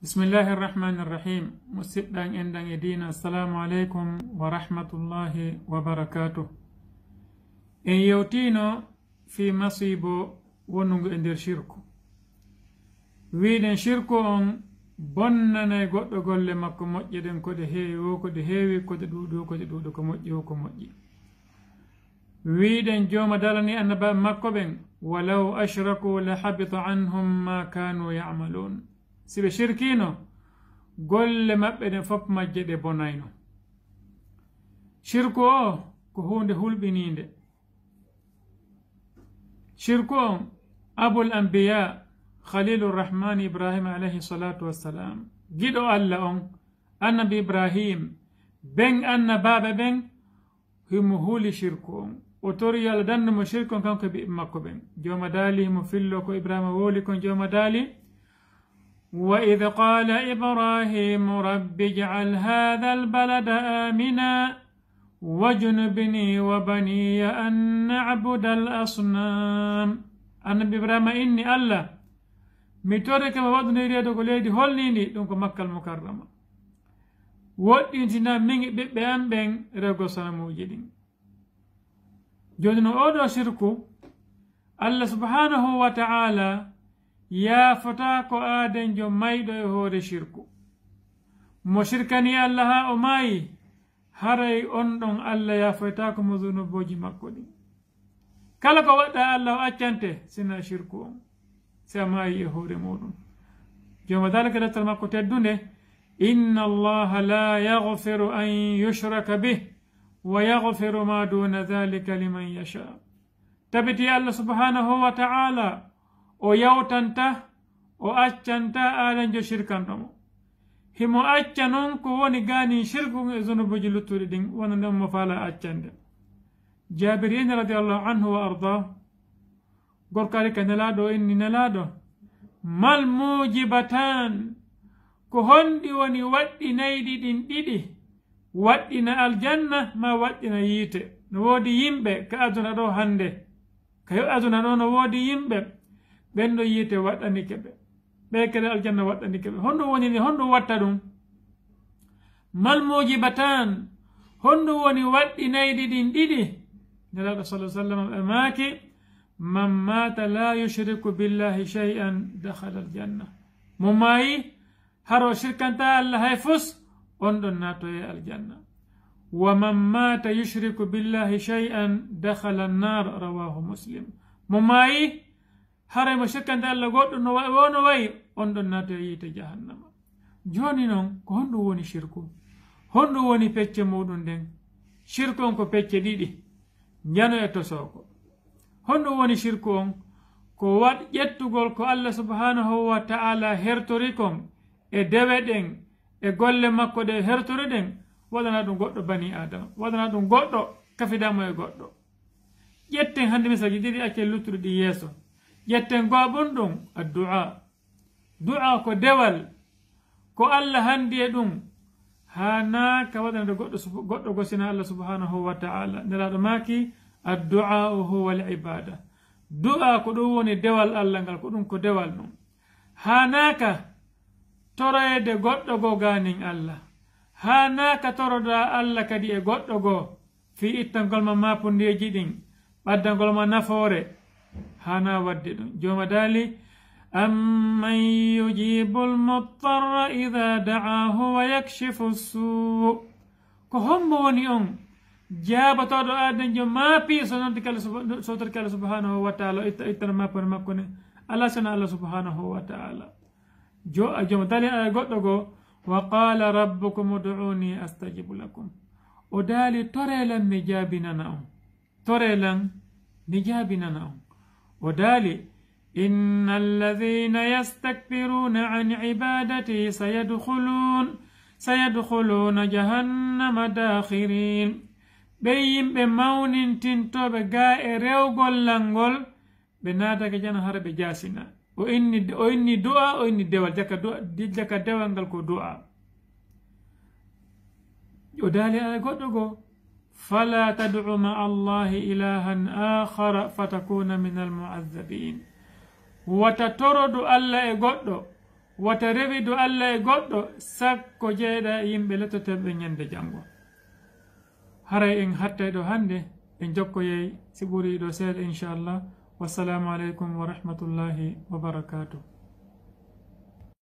بسم الله الرحمن الرحيم مسيبدان اندان يدين السلام عليكم ورحمة الله وبركاته ان يوتينو في مصيبو ونونغ اندر شركو ويدن شركو on bonnana goddo golle makko mojjeden ko de heewi ko de heewi ko de duudu ko mojji ko mojji wiiden joma dalani annaba makko ben walaw ashraku la habita anhum ma kanu ya'malun sibe shirkino golle mabbe den fop majje de bonayno shirku o ko hunde hulbininde shirku abul anbiya خليل الرحمن إبراهيم عليه الصلاة والسلام جدو الله النبي إبراهيم بن أن بابا بن هم هولي شركون وطوري يالدن مشركون كان كبي مكو بن جوما دالي مفلو كو إبراهيم وولي كون جوما دالي وإذ قال إبراهيم رب اجعل هذا البلد آمنا واجنبني وبني أن نعبد الأصنام النبي إبراهيم إني الله mitore kama wadno reedo ko leydi holnindi dum ko makkal mukarrama woddintina min bibbe am ben rego sanamuji din joni no odo shirku Allah subhanahu wa ta'ala ya fata ko aden jo maydo e hore shirku mo shirkani Allah ha o mai haray on don Allah ya fata ko mo zunuboji makko din kala ko wadda Allah accante sina shirku on سماي يهور مودون يوم ذلك لتلما كتدونه إن الله لا يغفر أن يشرك به ويغفر ما دون ذلك لمن يشاء تبتي الله سبحانه وتعالى ويوتنته وأجنته آلن جو شركان رمو همو أجنون كوني غاني شركون ذنوب جلتوري دين وننم مفالا أجنده جابرين رضي الله عنه وأرضاه gorkari ka nelaɗo inni nelaɗo mal mujibatan ko honɗi woni waɗɗinayɗi ɗin ɗiɗi waɗɗina aljanna ma waɗɗina yiite no woodi yimɓe ka aduna ɗo hande ka yo aduna ɗo no woodi yimɓe ɓenɗo yiite waɗɗanike ɓe ɓe kede aljanna waɗɗanike ɓe honɗum woni ni honɗum watta ɗum mal mujibatan honɗum woni waɗɗinayɗi ɗin ɗiɗi nelaɗo sallah sallam ɓe maaki من مات لا يشرك بالله شيئا دخل الجنة مماي هرو شركا الله يفس اندن ناتو الجنة ومن مات يشرك بالله شيئا دخل النار رواه مسلم مماي هرو شركا الله قد ونوي اندن ناتو يت جهنم جوني نون ko hondu woni shirku hondu woni pecce mudun den shirku on ko pecce didi jano e to soko honɗum woni shirku on ko waɗ ƴettugol ko Allah subhanahu wa ta'ala hertori kon e dewe ɗen e golle makko ɗe hertori ɗen waɗana ɗum goɗɗo bani adama waɗana ɗum goɗɗo kafidamo e goɗɗo ƴetten hande misaji ɗiɗi acce luttuɗo ɗi yeeso ƴetten goɓon ɗum addu'a du'a ko dewal ko Allah handi e ɗum hanaka waɗanade goɗɗo gosina Allah subhanahu wa ta'ala nelaɗo maki الدعاء هو العبادة دعاء كدون دوال الله قال كدون كدوال نوم هناك ترى ده قط غانين الله هناك ترى ده الله كدي قط في إتنقل ما بندي جدين بعدين قل ما نفورة هنا ودي جوم دالي أمن يجيب المضطر إذا دعاه ويكشف السوء كهم بونيون jabatoɗo aden jo maapi sononti kala sotor kala subhanahu wa ta'ala ittana mapone makko ne ala sana Allah subhanahu wa ta'ala jomo dali ala goɗɗo go wa qala rabbukum ud'uni astajibu lakum o dali torelan mi jabinana on torelan mi jabinana on o dali inna alladhina yastakbiruna an ibadati sayadkhuluna jahannama dakhirin ɓe yimɓe mawnintintoɓe ga e rewgol langol ɓe naatake jana hara ɓe jasina o inni du'a o inni dewal jaka dewal ngal ko du'a o daali ala goɗɗo go fala tad'u ma allahi ilahan akhara fatakuna min almu'azzabin wata torodu Allah e goɗɗo wata rewidu Allah e goɗɗo sakko jeeɗa e yimɓe lettoteɓe ñande janngo haray en hattay ɗo hannde en jokkoyey si ɓuri ɗo seeɗa inchallah wassalamu aleykum wa rahmatullahi wa barakatuh